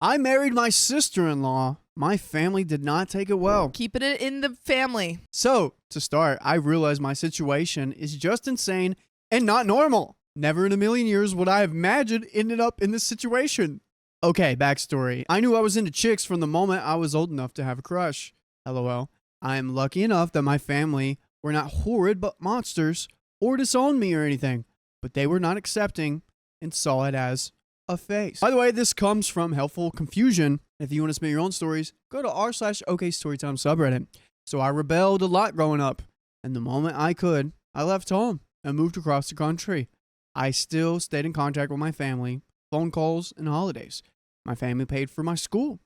I married my sister-in-law. My family did not take it well. Keeping it in the family. So, to start, I realized my situation is just insane and not normal. Never in a million years would I have imagined ended up in this situation. Okay, backstory. I knew I was into chicks from the moment I was old enough to have a crush. LOL. I am lucky enough that my family were not horrid but monsters or disowned me or anything, but they were not accepting and saw it as a phase. By the way, this comes from Helpful Confusion. If you want to submit your own stories, go to r/OK Storytime subreddit. So I rebelled a lot growing up, and the moment I could, I left home and moved across the country. I still stayed in contact with my family, phone calls, and holidays. My family paid for my school.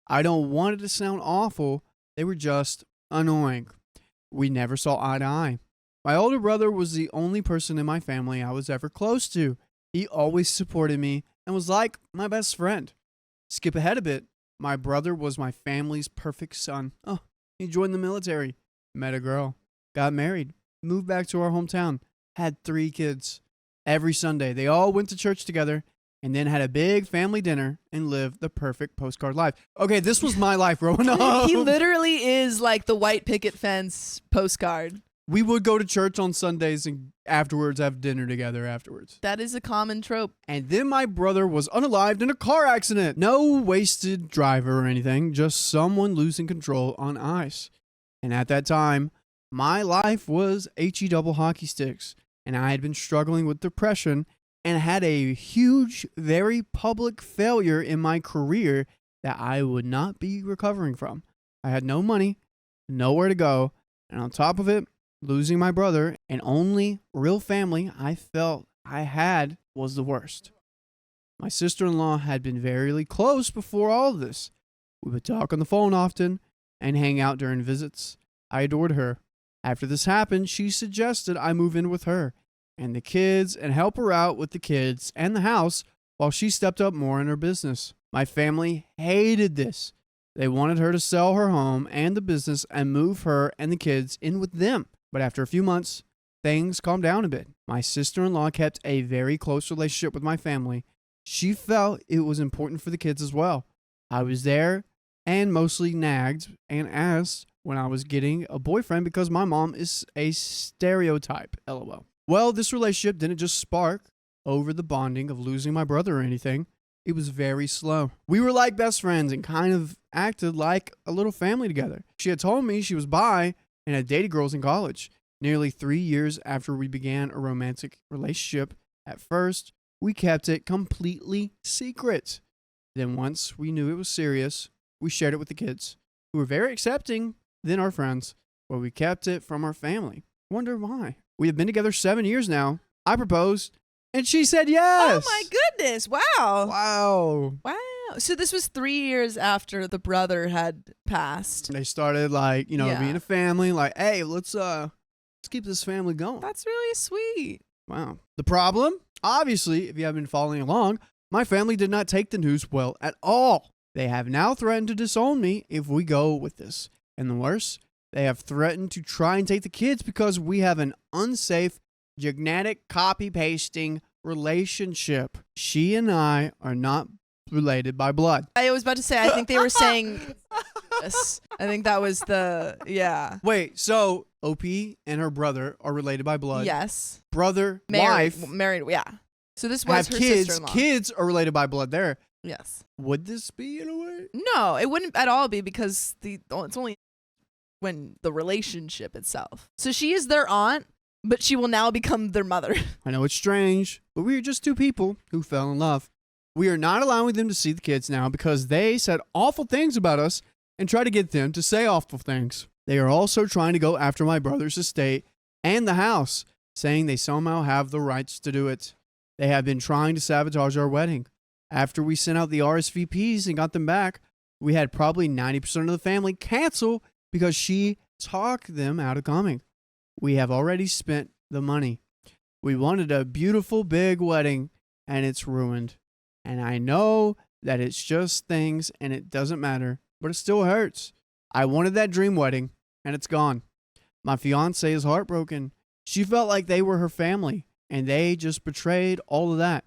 I don't want it to sound awful. They were just annoying. We never saw eye to eye. My older brother was the only person in my family I was ever close to. He always supported me and was like my best friend. Skip ahead a bit. My brother was my family's perfect son. Oh, he joined the military, met a girl, got married, moved back to our hometown, had 3 kids. Every Sunday, they all went to church together and then had a big family dinner and lived the perfect postcard life. Okay, this was my life growing up. He literally is like the white picket fence postcard. We would go to church on Sundays and afterwards have dinner together afterwards. That is a common trope. And then my brother was unalived in a car accident. No wasted driver or anything, just someone losing control on ice. And at that time, my life was HE double hockey sticks, and I had been struggling with depression and had a huge, very public failure in my career that I would not be recovering from. I had no money, nowhere to go, and on top of it, losing my brother and only real family I felt I had was the worst. My sister-in-law had been very close before all of this. We would talk on the phone often and hang out during visits. I adored her. After this happened, she suggested I move in with her and the kids and help her out with the kids and the house while she stepped up more in her business. My family hated this. They wanted her to sell her home and the business and move her and the kids in with them. But after a few months, things calmed down a bit. My sister-in-law kept a very close relationship with my family. She felt it was important for the kids as well. I was there and mostly nagged and asked when I was getting a boyfriend because my mom is a stereotype, LOL. Well, this relationship didn't just spark over the bonding of losing my brother or anything. It was very slow. We were like best friends and kind of acted like a little family together. She had told me she was bi and had dated girls in college. Nearly 3 years after we began a romantic relationship, at first, we kept it completely secret. Then once we knew it was serious, we shared it with the kids, who were very accepting, then our friends, but we kept it from our family. Wonder why? We have been together 7 years now. I proposed, and she said yes. Oh my goodness. Wow. Wow. Wow. So this was 3 years after the brother had passed. They started Yeah. being a family, like, hey, let's keep this family going. That's really sweet. Wow. The problem? Obviously, if you have been following along, my family did not take the news well at all. They have now threatened to disown me if we go with this. And the worst, they have threatened to try and take the kids because we have an unsafe, genetic copy-pasting relationship. She and I are not related by blood. I was about to say, I think they were saying yes. I think that was yeah. Wait, so OP and her brother are related by blood. Yes. Brother, wife, Married, yeah. So this was have her kids. sister-in-law. Kids are related by blood there. Yes. Would this be in a way? No, it wouldn't at all be because it's only when the relationship itself. So she is their aunt, but she will now become their mother. I know it's strange, but we are just two people who fell in love. We are not allowing them to see the kids now because they said awful things about us and try to get them to say awful things. They are also trying to go after my brother's estate and the house, saying they somehow have the rights to do it. They have been trying to sabotage our wedding. After we sent out the RSVPs and got them back, we had probably 90% of the family cancel because she talked them out of coming. We have already spent the money. We wanted a beautiful big wedding and it's ruined. And I know that it's just things and it doesn't matter, but it still hurts. I wanted that dream wedding and it's gone. My fiance is heartbroken. She felt like they were her family and they just betrayed all of that.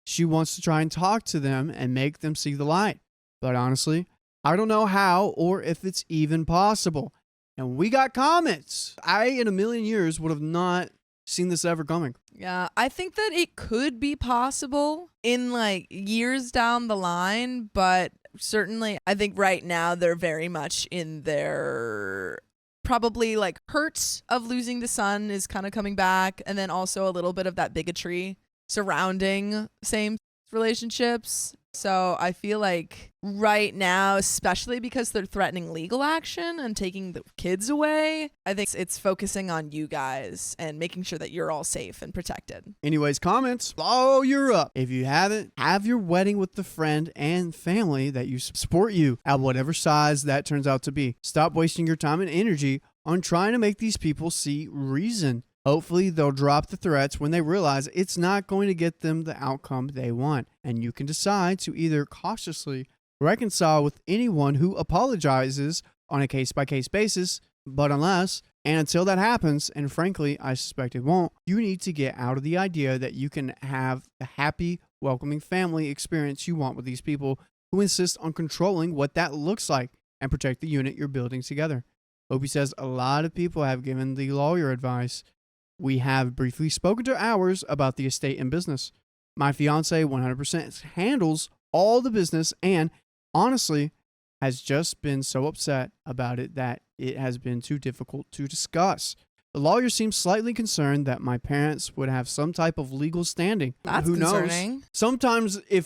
She wants to try and talk to them and make them see the light. But honestly, I don't know how or if it's even possible. And we got comments. I, in a million years, would have not seen this ever coming. Yeah, I think that it could be possible in like years down the line, but certainly I think right now they're very much in their probably like hurts of losing the son is kind of coming back, and then also a little bit of that bigotry surrounding same relationships. So I feel like right now, especially because they're threatening legal action and taking the kids away, I think it's focusing on you guys and making sure that you're all safe and protected. Anyways, comments, follow you're up. If you haven't, have your wedding with the friend and family that you support you at whatever size that turns out to be. Stop wasting your time and energy on trying to make these people see reason. Hopefully, they'll drop the threats when they realize it's not going to get them the outcome they want. And you can decide to either cautiously reconcile with anyone who apologizes on a case-by-case basis, but unless and until that happens, and frankly, I suspect it won't, you need to get out of the idea that you can have the happy, welcoming family experience you want with these people who insist on controlling what that looks like and protect the unit you're building together. Opie says a lot of people have given the lawyer advice. We have briefly spoken to ours about the estate and business. My fiance 100% handles all the business and, honestly, has just been so upset about it that it has been too difficult to discuss. The lawyer seems slightly concerned that my parents would have some type of legal standing. That's Who concerning. knows? Sometimes if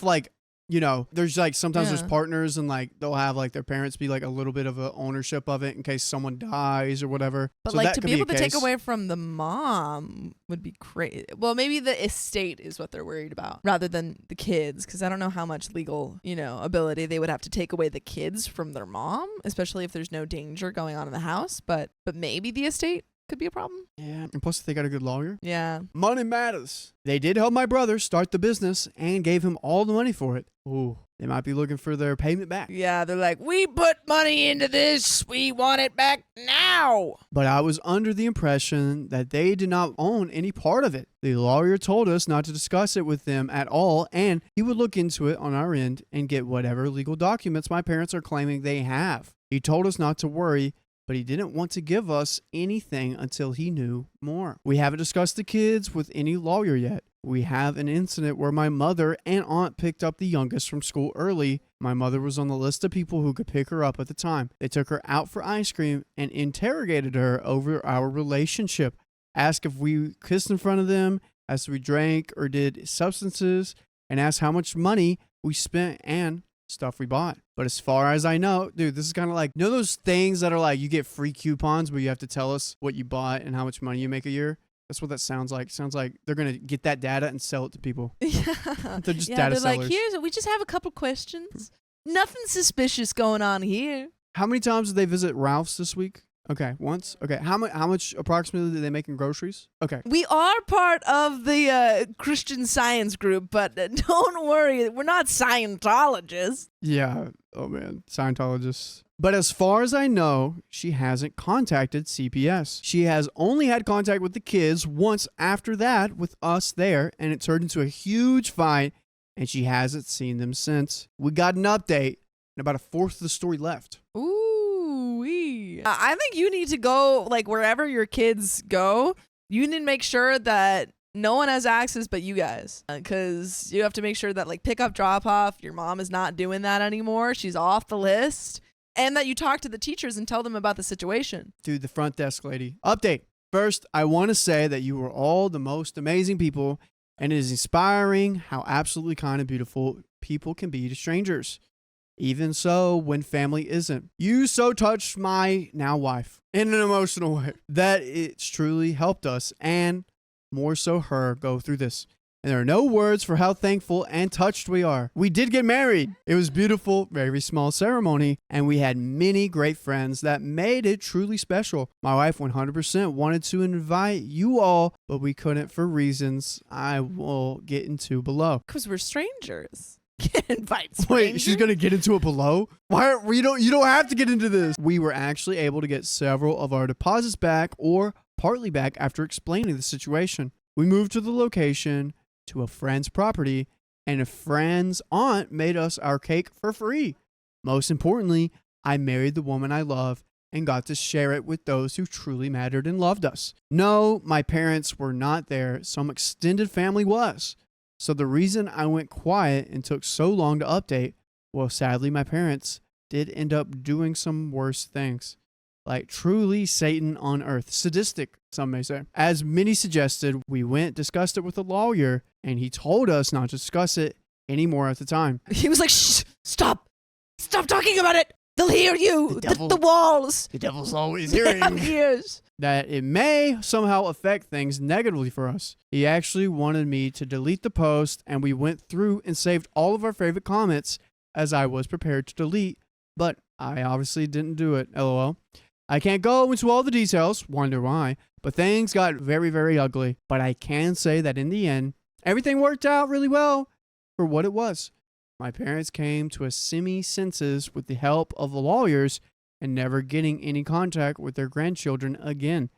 there's like sometimes Yeah. there's partners and like they'll have like their parents be like a little bit of a ownership of it in case someone dies or whatever. But So like that to could be able a to take case. away from the mom would be crazy. Well, maybe the estate is what they're worried about rather than the kids, because I don't know how much legal, ability they would have to take away the kids from their mom, especially if there's no danger going on in the house. But maybe the estate could be a problem. Yeah, and plus if they got a good lawyer. Yeah. Money matters. They did help my brother start the business and gave him all the money for it. Ooh, they might be looking for their payment back. Yeah, they're like, we put money into this. We want it back now. But I was under the impression that they did not own any part of it. The lawyer told us not to discuss it with them at all, and he would look into it on our end and get whatever legal documents my parents are claiming they have. He told us not to worry, but he didn't want to give us anything until he knew more. We haven't discussed the kids with any lawyer yet. We have an incident where my mother and aunt picked up the youngest from school early. My mother was on the list of people who could pick her up at the time. They took her out for ice cream and interrogated her over our relationship, asked if we kissed in front of them, asked if we drank or did substances, and asked how much money we spent and stuff we bought. But as far as I know, dude, this is kind of like, those things that are like you get free coupons, but you have to tell us what you bought and how much money you make a year. That's what that sounds like. It sounds like they're going to get that data and sell it to people. Yeah. They're just yeah, data they're sellers. like, we just have a couple questions. Nothing suspicious going on here. How many times did they visit Ralph's this week? Okay, once. Okay, how much approximately did they make in groceries? Okay. We are part of the Christian Science group, but don't worry, we're not Scientologists. Yeah. Oh, man. Scientologists. But as far as I know, she hasn't contacted CPS. She has only had contact with the kids once after that with us there, and it turned into a huge fight, and she hasn't seen them since. We got an update, and about a fourth of the story left. Ooh-wee. I think you need to go, like, wherever your kids go, you need to make sure that no one has access but you guys, because you have to make sure that, like, pick up, drop off, your mom is not doing that anymore. She's off the list. And that you talk to the teachers and tell them about the situation. Dude, the front desk lady. Update. First, I want to say that you are all the most amazing people, and it is inspiring how absolutely kind and beautiful people can be to strangers. Even so, when family isn't. You so touched my now wife in an emotional way that it's truly helped us, and more so her, go through this. And there are no words for how thankful and touched we are. We did get married. It was beautiful, very small ceremony, and we had many great friends that made it truly special. My wife 100% wanted to invite you all, but we couldn't for reasons I will get into below. Because we're strangers. Can't invite strangers. Wait, she's gonna get into it below? Why you don't have to get into this. We were actually able to get several of our deposits back or partly back after explaining the situation. We moved to the location to a friend's property, and a friend's aunt made us our cake for free. Most importantly, I married the woman I love and got to share it with those who truly mattered and loved us. No, my parents were not there. Some extended family was. So the reason I went quiet and took so long to update, well, sadly, my parents did end up doing some worse things. Like truly Satan on earth. Sadistic, some may say. As many suggested, we went, discussed it with a lawyer, and he told us not to discuss it anymore at the time. He was like, shh, stop talking about it. They'll hear you. The walls. The devil's always They hearing. have ears. That it may somehow affect things negatively for us. He actually wanted me to delete the post, and we went through and saved all of our favorite comments as I was prepared to delete, but I obviously didn't do it, lol. I can't go into all the details, wonder why, but things got very, very ugly. But I can say that in the end, everything worked out really well for what it was. My parents came to a semi-senses with the help of the lawyers and never getting any contact with their grandchildren again.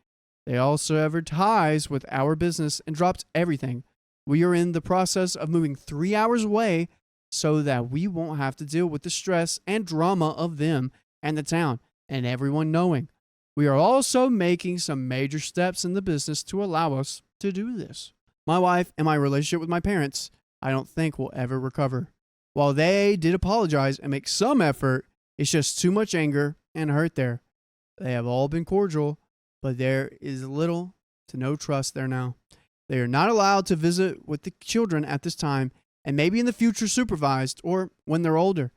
They also severed ties with our business and dropped everything. We are in the process of moving 3 hours away so that we won't have to deal with the stress and drama of them and the town and everyone knowing. We are also making some major steps in the business to allow us to do this. My wife and my relationship with my parents, I don't think will ever recover. While they did apologize and make some effort, it's just too much anger and hurt there. They have all been cordial, but there is little to no trust there now. They are not allowed to visit with the children at this time, and maybe in the future supervised or when they're older.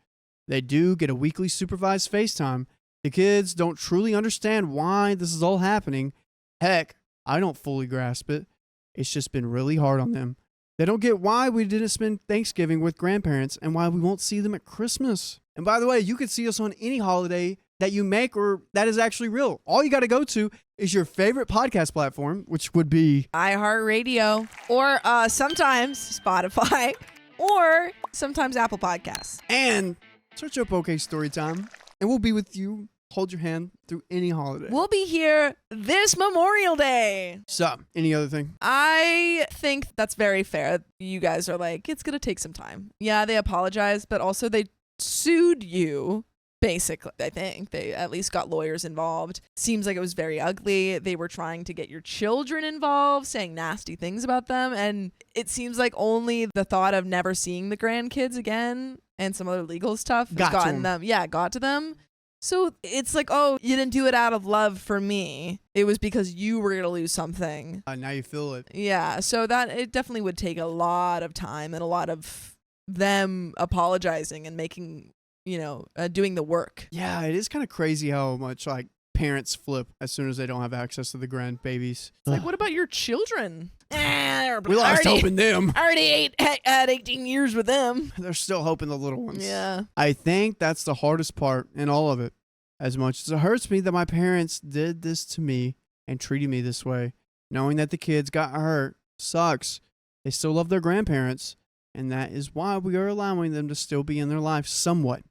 They do get a weekly supervised FaceTime. The kids don't truly understand why this is all happening. Heck, I don't fully grasp it. It's just been really hard on them. They don't get why we didn't spend Thanksgiving with grandparents and why we won't see them at Christmas. And by the way, you can see us on any holiday that you make or that is actually real. All you got to go to is your favorite podcast platform, which would be iHeartRadio, or sometimes Spotify, or sometimes Apple Podcasts. And search up OK Storytime, and we'll be with you. Hold your hand through any holiday. We'll be here this Memorial Day. So, any other thing? I think that's very fair. You guys are like, it's going to take some time. Yeah, they apologized, but also they sued you. Basically, I think they at least got lawyers involved. Seems like it was very ugly. They were trying to get your children involved, saying nasty things about them. And it seems like only the thought of never seeing the grandkids again and some other legal stuff has gotten them. Yeah, got to them. So it's like, oh, you didn't do it out of love for me. It was because you were going to lose something. Now you feel it. Yeah, so that it definitely would take a lot of time and a lot of them apologizing and making, doing the work. Yeah, it is kind of crazy how much like parents flip as soon as they don't have access to the grandbabies. It's like, what about your children? We lost hope in them. I already had 18 years with them. They're still hoping the little ones. Yeah. I think that's the hardest part in all of it. As much as it hurts me that my parents did this to me and treated me this way, knowing that the kids got hurt sucks. They still love their grandparents, and that is why we are allowing them to still be in their lives somewhat.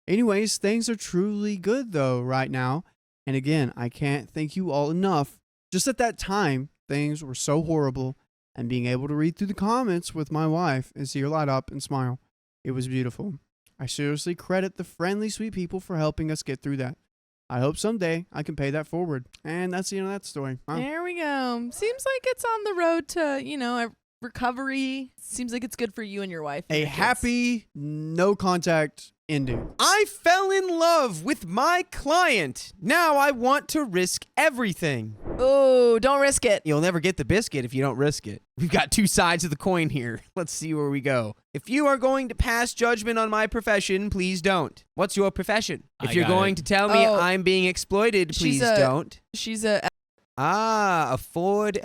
Anyways, things are truly good though right now. And again, I can't thank you all enough. Just at that time, things were so horrible, and being able to read through the comments with my wife and see her light up and smile, it was beautiful. I seriously credit the friendly, sweet people for helping us get through that. I hope someday I can pay that forward. And that's the end of that story. Wow. There we go. Seems like it's on the road to, a recovery. Seems like it's good for you and your wife. And A your kids. happy, no contact ending. I fell in love with my client. Now I want to risk everything. Oh, don't risk it. You'll never get the biscuit if you don't risk it. We've got two sides of the coin here. Let's see where we go. If you are going to pass judgment on my profession, please don't. What's your profession? If you're going to tell me I'm being exploited, please don't. She's a Ford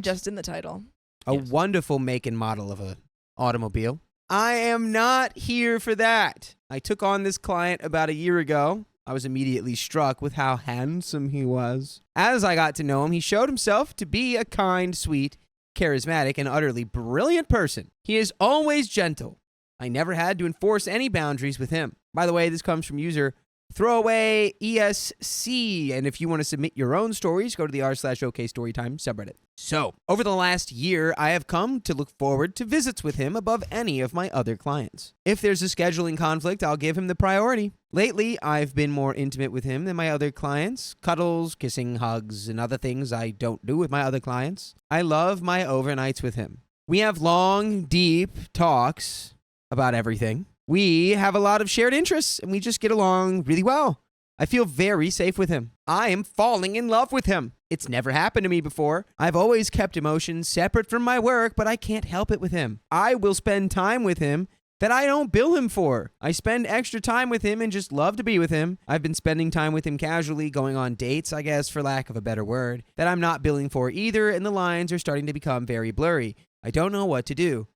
just in the title. A Yes. wonderful make and model of a automobile. I am not here for that. I took on this client about a year ago. I was immediately struck with how handsome he was. As I got to know him, he showed himself to be a kind, sweet, charismatic, and utterly brilliant person. He is always gentle. I never had to enforce any boundaries with him. By the way, this comes from user Throwaway ESC. And if you want to submit your own stories, go to the r/OK Storytime subreddit. So, over the last year, I have come to look forward to visits with him above any of my other clients. If there's a scheduling conflict, I'll give him the priority. Lately, I've been more intimate with him than my other clients. Cuddles, kissing, hugs, and other things I don't do with my other clients. I love my overnights with him. We have long, deep talks about everything. We have a lot of shared interests, and we just get along really well. I feel very safe with him. I am falling in love with him. It's never happened to me before. I've always kept emotions separate from my work, but I can't help it with him. I will spend time with him that I don't bill him for. I spend extra time with him and just love to be with him. I've been spending time with him casually, going on dates, I guess, for lack of a better word, that I'm not billing for either, and the lines are starting to become very blurry. I don't know what to do.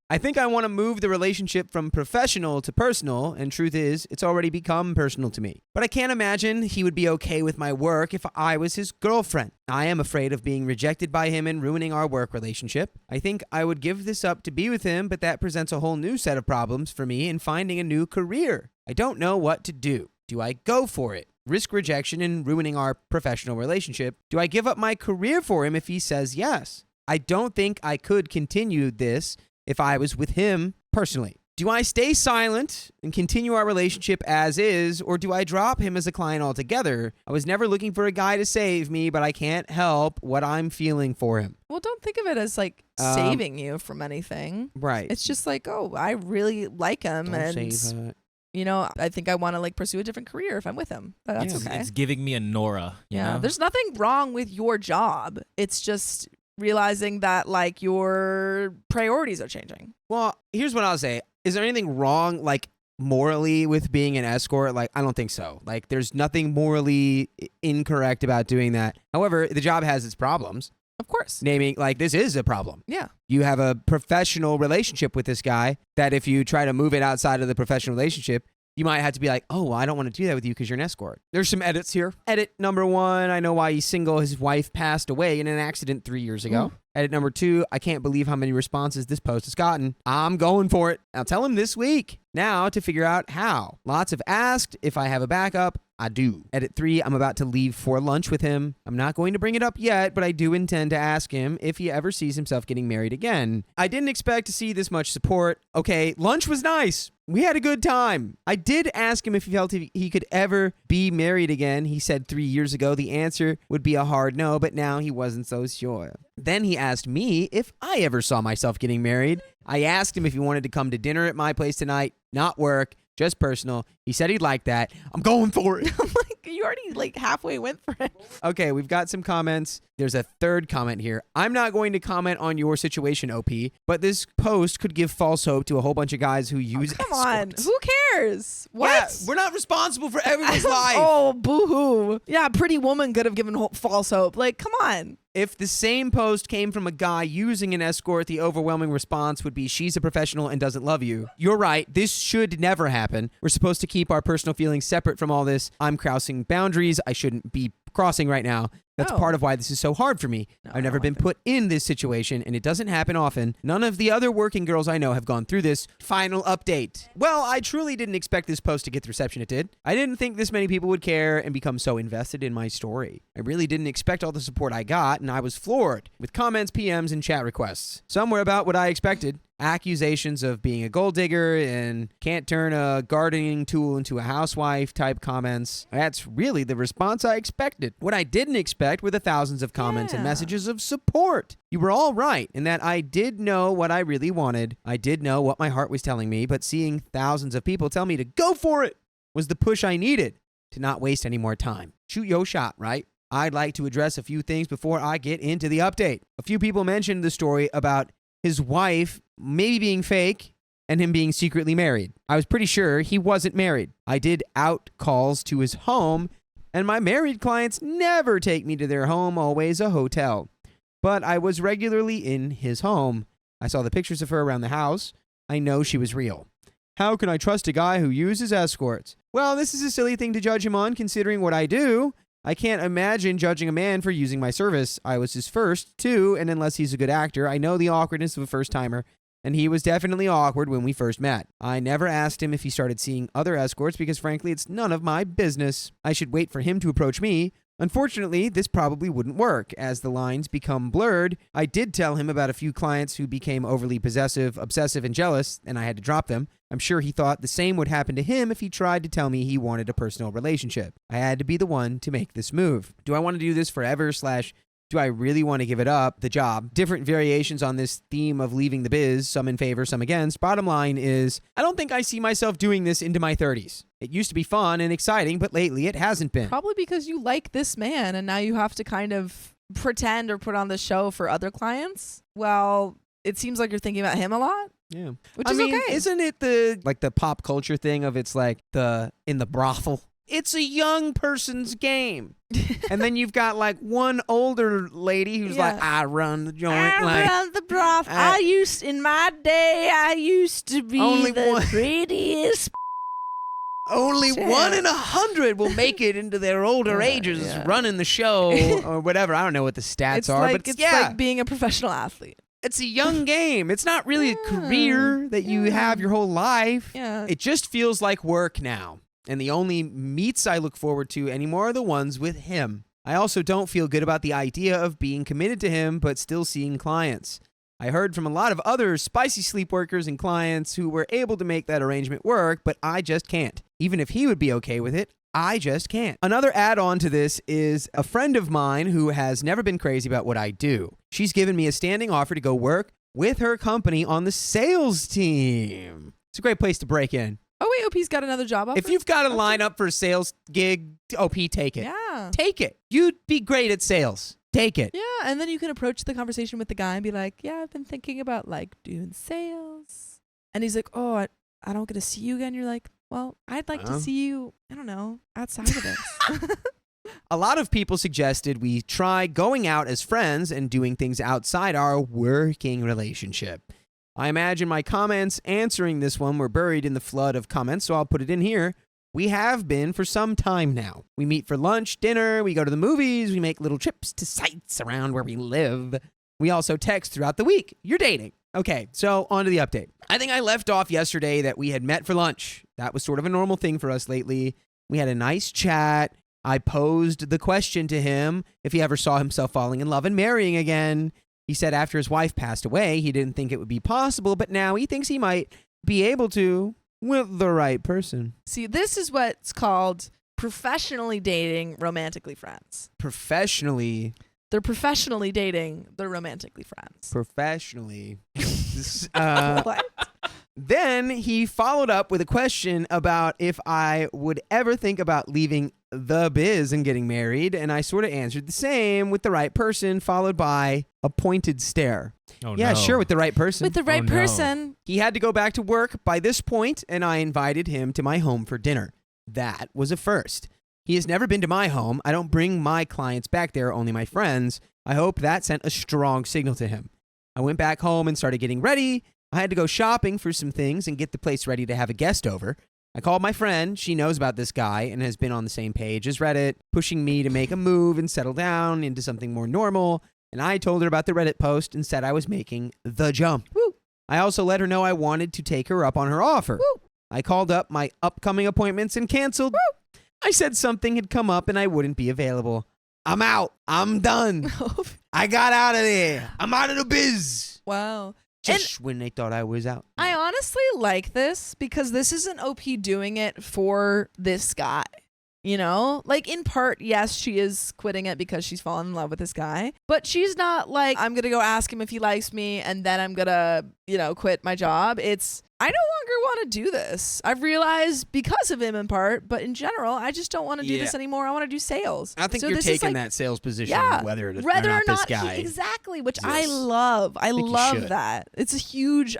I think I want to move the relationship from professional to personal, and truth is, it's already become personal to me. But I can't imagine he would be okay with my work if I was his girlfriend. I am afraid of being rejected by him and ruining our work relationship. I think I would give this up to be with him, but that presents a whole new set of problems for me in finding a new career. I don't know what to do. Do I go for it? Risk rejection and ruining our professional relationship? Do I give up my career for him if he says yes? I don't think I could continue this if I was with him personally. Do I stay silent and continue our relationship as is, or do I drop him as a client altogether? I was never looking for a guy to save me, but I can't help what I'm feeling for him. Well, don't think of it as like saving you from anything. Right. It's just like, oh, I really like him, Don't and save her. you know, I think I want to like pursue a different career if I'm with him. That's okay. It's giving me a Nora. You know? There's nothing wrong with your job. It's just realizing that like your priorities are changing. Well, here's what I'll say. Is there anything wrong, like, morally with being an escort? Like, I don't think so. Like, there's nothing morally incorrect about doing that. However, the job has its problems. Of course. Naming, like, this is a problem. Yeah. You have a professional relationship with this guy that if you try to move it outside of the professional relationship, you might have to be like, oh, well, I don't want to do that with you because you're an escort. There's some edits here. Edit number 1, I know why he's single. His wife passed away in an accident 3 years ago. Edit number 2, I can't believe how many responses this post has gotten. I'm going for it. I'll tell him this week. Now to figure out how. Lots have asked if I have a backup. I do. Edit 3, I'm about to leave for lunch with him. I'm not going to bring it up yet, but I do intend to ask him if he ever sees himself getting married again. I didn't expect to see this much support. Okay, lunch was nice. We had a good time. I did ask him if he felt he could ever be married again. He said 3 years ago the answer would be a hard no, but now he wasn't so sure. Then he asked me if I ever saw myself getting married. I asked him if he wanted to come to dinner at my place tonight, not work, just personal. He said he'd like that. I'm going for it. I'm like, you already like halfway went for it. Okay, we've got some comments. There's a third comment here. I'm not going to comment on your situation, OP, but this post could give false hope to a whole bunch of guys who use Come on. escorts. Who cares? What? Yeah, we're not responsible for everyone's life. Oh, boo-hoo. Yeah, Pretty Woman could have given false hope. Like, come on. If the same post came from a guy using an escort, the overwhelming response would be, she's a professional and doesn't love you. You're right. This should never happen. We're supposed to keep our personal feelings separate from all this. I'm crossing boundaries I shouldn't be crossing right now. That's part of why this is so hard for me. No, I've never been put in this situation, and it doesn't happen often. None of the other working girls I know have gone through this. Final update. Well, I truly didn't expect this post to get the reception it did. I didn't think this many people would care and become so invested in my story. I really didn't expect all the support I got, and I was floored with comments, PMs, and chat requests. Some were about what I expected. Accusations of being a gold digger and can't turn a gardening tool into a housewife type comments. That's really the response I expected. What I didn't expect were the thousands of comments and messages of support. You were all right in that I did know what I really wanted. I did know what my heart was telling me, but seeing thousands of people tell me to go for it was the push I needed to not waste any more time. Shoot your shot, right? I'd like to address a few things before I get into the update. A few people mentioned the story about his wife maybe being fake and him being secretly married. I was pretty sure he wasn't married. I did out calls to his home, and my married clients never take me to their home, always a hotel. But I was regularly in his home. I saw the pictures of her around the house. I know she was real. How can I trust a guy who uses escorts? Well, this is a silly thing to judge him on, considering what I do. I can't imagine judging a man for using my service. I was his first, too, and unless he's a good actor, I know the awkwardness of a first-timer. and he was definitely awkward when we first met. I never asked him if he started seeing other escorts because frankly, it's none of my business. I should wait for him to approach me. Unfortunately, this probably wouldn't work. As the lines become blurred, I did tell him about a few clients who became overly possessive, obsessive, and jealous, and I had to drop them. I'm sure he thought the same would happen to him if he tried to tell me he wanted a personal relationship. I had to be the one to make this move. Do I want to do this forever / do I really want to give it up, the job? Different variations on this theme of leaving the biz, some in favor, some against. Bottom line is, I don't think I see myself doing this into my 30s. It used to be fun and exciting, but lately it hasn't been. Probably because you like this man and now you have to kind of pretend or put on the show for other clients. Well, it seems like you're thinking about him a lot. Yeah. Which is okay. Isn't it the pop culture thing of it's like in the brothel? It's a young person's game. And then you've got like one older lady who's like, I run the joint. I run the brothel. In my day, I used to be the prettiest. Only 1 in 100 will make it into their older ages running the show or whatever. I don't know what the stats are, but it's like being a professional athlete. It's a young game. It's not really a career that you have your whole life. Yeah. It just feels like work now. And the only meets I look forward to anymore are the ones with him. I also don't feel good about the idea of being committed to him but still seeing clients. I heard from a lot of other spicy sleep workers and clients who were able to make that arrangement work, but I just can't. Even if he would be okay with it, I just can't. Another add-on to this is a friend of mine who has never been crazy about what I do. She's given me a standing offer to go work with her company on the sales team. It's a great place to break in. Oh, wait, OP's got another job offer? If you've got a line up for a sales gig, OP, take it. Yeah. Take it. You'd be great at sales. Take it. Yeah, and then you can approach the conversation with the guy and be like, yeah, I've been thinking about like doing sales. And he's like, oh, I don't get to see you again. You're like, well, I'd like to see you, I don't know, outside of this. A lot of people suggested we try going out as friends and doing things outside our working relationship. I imagine my comments answering this one were buried in the flood of comments, so I'll put it in here. We have been for some time now. We meet for lunch, dinner, we go to the movies, we make little trips to sites around where we live. We also text throughout the week. You're dating. Okay, so on to the update. I think I left off yesterday that we had met for lunch. That was sort of a normal thing for us lately. We had a nice chat. I posed the question to him if he ever saw himself falling in love and marrying again. He said after his wife passed away, he didn't think it would be possible, but now he thinks he might be able to with the right person. See, this is what's called professionally dating romantically friends. Professionally. They're professionally dating. They're romantically friends. Professionally. What? Then he followed up with a question about if I would ever think about leaving the biz and getting married, and I sort of answered the same with the right person, followed by a pointed stare. Oh, Yeah, no. sure, with the right person. With the right Oh, no. person. He had to go back to work by this point, and I invited him to my home for dinner. That was a first. He has never been to my home. I don't bring my clients back there, only my friends. I hope that sent a strong signal to him. I went back home and started getting ready. I had to go shopping for some things and get the place ready to have a guest over. I called my friend. She knows about this guy and has been on the same page as Reddit, pushing me to make a move and settle down into something more normal. And I told her about the Reddit post and said I was making the jump. Woo. I also let her know I wanted to take her up on her offer. Woo. I called up my upcoming appointments and canceled. Woo. I said something had come up and I wouldn't be available. I'm out. I'm done. I got out of there. I'm out of the biz. Wow. Just when they thought I was out. I honestly like this because this isn't OP doing it for this guy. You know, like in part, yes, she is quitting it because she's fallen in love with this guy, but she's not like, I'm going to go ask him if he likes me and then I'm going to, quit my job. It's, I no longer want to do this. I've realized because of him in part, but in general, I just don't want to do this anymore. I want to do sales. I think So you're this is taking like- that sales position, Yeah, whether or Whether not or this not guy. exactly, which I Yes. love. I think you love should. that. It's a huge,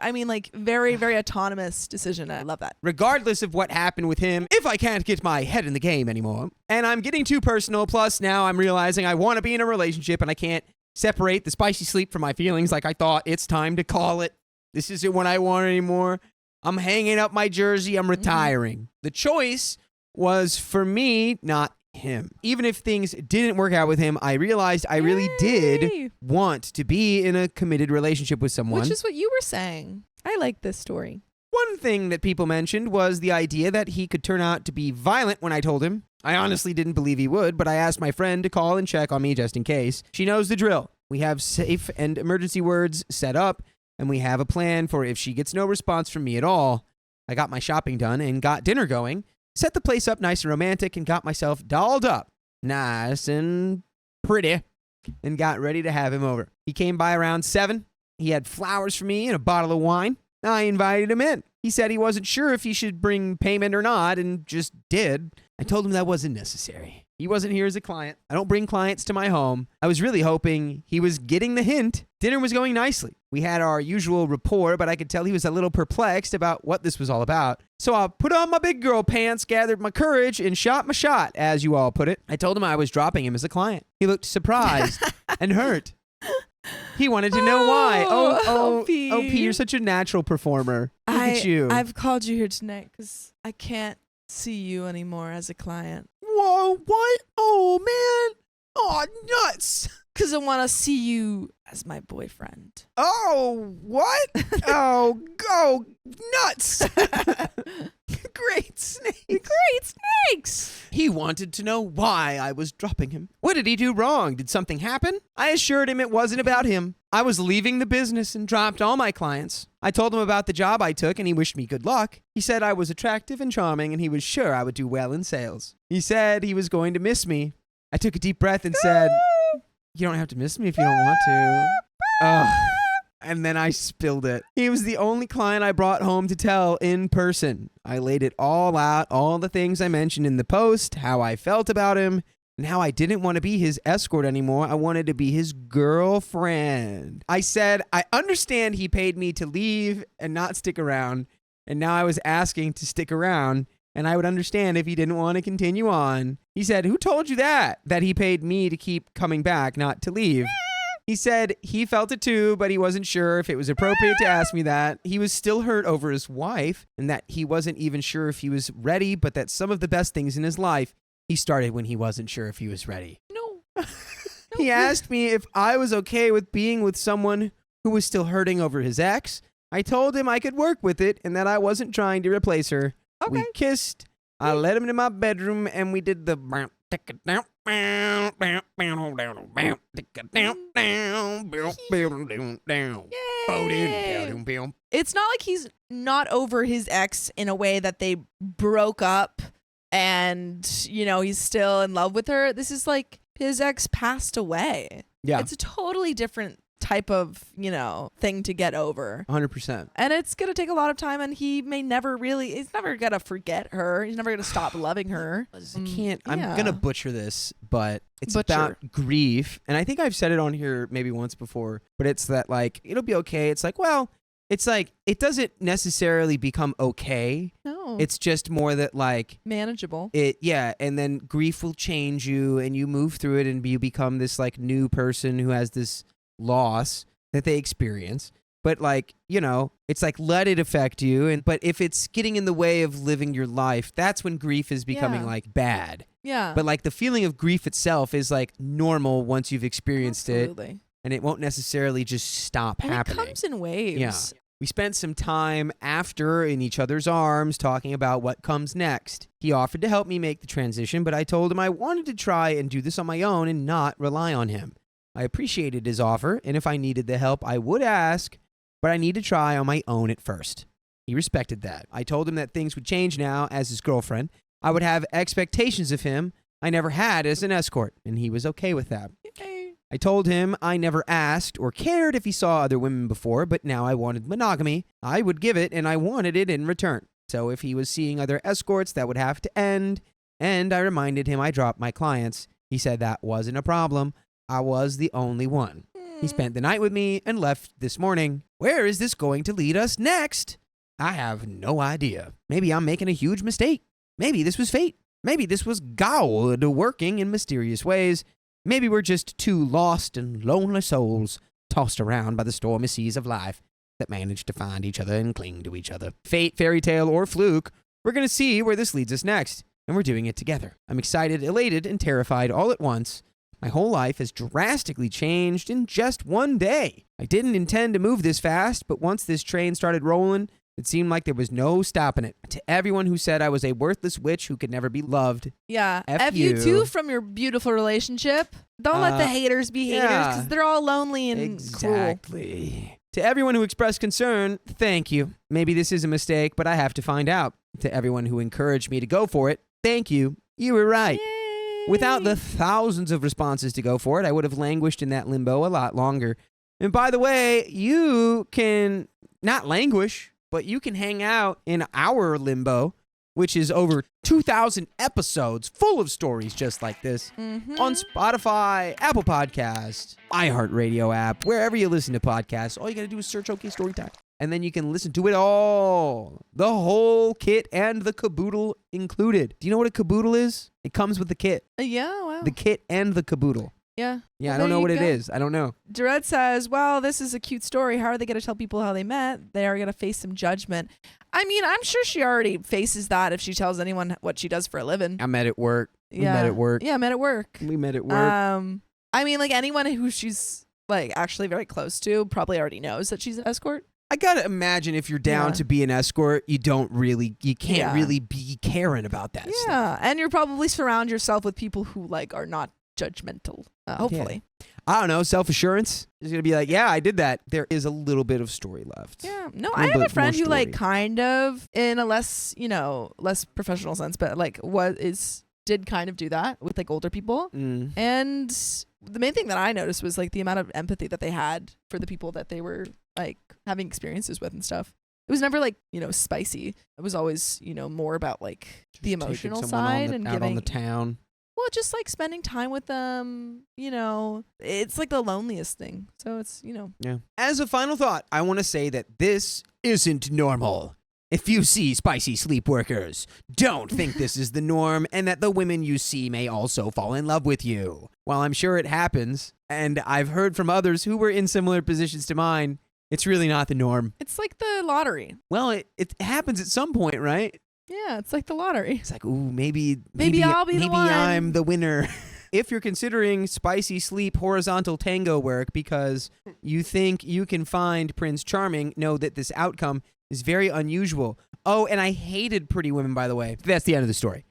very, very autonomous decision. I love that. Regardless of what happened with him, if I can't get my head in the game anymore, and I'm getting too personal, plus now I'm realizing I want to be in a relationship and I can't separate the spicy sleep from my feelings like I thought, it's time to call it. This isn't what I want anymore. I'm hanging up my jersey. I'm retiring. The choice was for me, not him. Even if things didn't work out with him, I realized I really did Yay. want to be in a committed relationship with someone. Which is what you were saying. I like this story. One thing that people mentioned was the idea that he could turn out to be violent when I told him. I honestly didn't believe he would, but I asked my friend to call and check on me just in case. She knows the drill. We have safe and emergency words set up, and we have a plan for if she gets no response from me at all. I got my shopping done and got dinner going, set the place up nice and romantic, and got myself dolled up nice and pretty, and got ready to have him over. He came by around 7. He had flowers for me and a bottle of wine. I invited him in. He said he wasn't sure if he should bring payment or not, and just did. I told him that wasn't necessary. He wasn't here as a client. I don't bring clients to my home. I was really hoping he was getting the hint. Dinner was going nicely. We had our usual rapport, but I could tell he was a little perplexed about what this was all about. So I put on my big girl pants, gathered my courage, and shot my shot, as you all put it. I told him I was dropping him as a client. He looked surprised and hurt. He wanted to know why. OP, you're such a natural performer. Look at you. I've called you here tonight because I can't see you anymore as a client. Whoa, what? Oh, man. Oh, nuts. Because I want to see you as my boyfriend. Oh, what? Go nuts. Great snakes. Great snakes. He wanted to know why I was dropping him. What did he do wrong? Did something happen? I assured him it wasn't about him. I was leaving the business and dropped all my clients. I told him about the job I took and he wished me good luck. He said I was attractive and charming and he was sure I would do well in sales. He said he was going to miss me. I took a deep breath and said, "You don't have to miss me if you don't want to." And then I spilled it. He was the only client I brought home to tell in person. I laid it all out, all the things I mentioned in the post, how I felt about him, and how I didn't want to be his escort anymore. I wanted to be his girlfriend. I said, I understand he paid me to leave and not stick around, and now I was asking to stick around, and I would understand if he didn't want to continue on. He said, "Who told you that? That he paid me to keep coming back, not to leave?" He said he felt it too, but he wasn't sure if it was appropriate to ask me that. He was still hurt over his wife and that he wasn't even sure if he was ready, but that some of the best things in his life, he started when he wasn't sure if he was ready. No. He asked me if I was okay with being with someone who was still hurting over his ex. I told him I could work with it and that I wasn't trying to replace her. Okay. We kissed. I led him into my bedroom and we did the It's not like he's not over his ex in a way that they broke up and, he's still in love with her. This is like his ex passed away. Yeah. It's a totally different type of, thing to get over. 100%. And it's going to take a lot of time, and he may never he's never going to forget her. He's never going to stop loving her. I'm going to butcher this, but it's Butcher. about grief. And I think I've said it on here maybe once before, but it's that it'll be okay. It's it doesn't necessarily become okay. No. It's just more that manageable. And then grief will change you and you move through it and you become this new person who has this loss that they experience. But it's let it affect you. But if it's getting in the way of living your life, that's when grief is becoming bad. Yeah. But the feeling of grief itself is normal once you've experienced Absolutely. it. And it won't necessarily just stop happening. It comes in waves. Yeah. We spent some time after in each other's arms talking about what comes next. He offered to help me make the transition, but I told him I wanted to try and do this on my own and not rely on him. I appreciated his offer, and if I needed the help, I would ask, but I need to try on my own at first. He respected that. I told him that things would change now as his girlfriend. I would have expectations of him I never had as an escort, and he was okay with that. Yay. I told him I never asked or cared if he saw other women before, but now I wanted monogamy. I would give it, and I wanted it in return. So if he was seeing other escorts, that would have to end, and I reminded him I dropped my clients. He said that wasn't a problem. I was the only one. He spent the night with me and left this morning. Where is this going to lead us next? I have no idea. Maybe I'm making a huge mistake. Maybe this was fate. Maybe this was God working in mysterious ways. Maybe we're just two lost and lonely souls tossed around by the stormy seas of life that managed to find each other and cling to each other. Fate, fairy tale, or fluke, we're going to see where this leads us next, and we're doing it together. I'm excited, elated, and terrified all at once. My whole life has drastically changed in just one day. I didn't intend to move this fast, but once this train started rolling, it seemed like there was no stopping it. To everyone who said I was a worthless witch who could never be loved, Yeah. F you you. too from your beautiful relationship. Don't let the haters be haters yeah. because they're all lonely and cruel. Exactly. To everyone who expressed concern, thank you. Maybe this is a mistake, but I have to find out. To everyone who encouraged me to go for it, thank you. You were right. Yay. Without the thousands of responses to go for it, I would have languished in that limbo a lot longer. And by the way, you can not languish, but you can hang out in our limbo, which is over 2,000 episodes full of stories just like this on Spotify, Apple Podcasts, iHeartRadio app, wherever you listen to podcasts. All you got to do is search OK Storytime. And then you can listen to it all. The whole kit and the caboodle included. Do you know what a caboodle is? It comes with the kit. Yeah, wow. The kit and the caboodle. Yeah. Yeah, Well, I don't know there what you it go. is. I don't know. Jared says, well, this is a cute story. How are they going to tell people how they met? They are going to face some judgment. I mean, I'm sure she already faces that if she tells anyone what she does for a living. I met at work. Yeah. We met at work. Yeah, met at work. We met at work. I mean, like anyone who she's like actually very close to probably already knows that she's an escort. I gotta imagine if you're down Yeah. to be an escort, you can't Yeah. really be caring about that stuff. Yeah, and you're probably surround yourself with people who like are not judgmental. Hopefully. I don't know, self-assurance is gonna be like, yeah, I did that. There is a little bit of story left. Yeah. No, A I little have a bit friend more who like story. kind of in a less, less professional sense, but like did kind of do that with like older people. Mm. And the main thing that I noticed was like the amount of empathy that they had for the people that they were like having experiences with and stuff. It was never like, spicy. It was always, more about like Just the taking emotional someone side on and out on giving the town. well, just like spending time with them, it's like the loneliest thing. So it's, Yeah. As a final thought, I want to say that this isn't normal. If you see spicy sleep workers, don't think this is the norm and that the women you see may also fall in love with you. While I'm sure it happens, and I've heard from others who were in similar positions to mine, it's really not the norm. it's like the lottery. Well, it happens at some point, right? Yeah, it's like the lottery. It's like, ooh, maybe I'll be the one. I'm the winner. If you're considering spicy sleep horizontal tango work because you think you can find Prince Charming, know that this outcome is very unusual. Oh, and I hated Pretty Women, by the way. That's the end of the story.